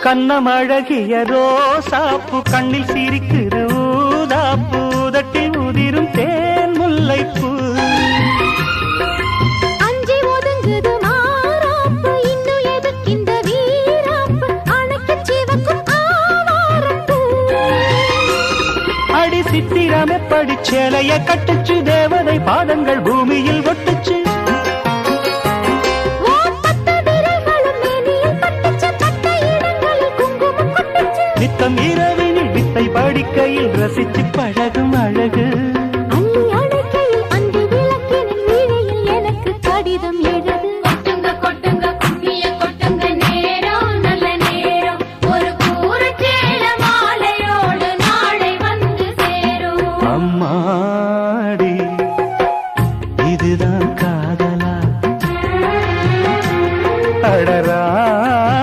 கண்ணமழகிய ரோசாப்பு கண்ணில் சிரிக்குது ஊதாப்பு உதட்டில் உதிரும் தேன் முல்லைப்பூ அஞ்சி ஒதுங்குது மாறாப்பு இன்னும் எதுக்கு இந்த வீராப்பு அணைக்கு சிவக்கும் ஆவாரப்பூ அடி சித்திரமே படிச்சேலைய கட்டுச்சு தேவதை பாதங்கள் பூமியில் ஒட்டுச்சு நித்தம் இரவினில் வித்தை படிக்கையில் ரசிச்சு பழகும்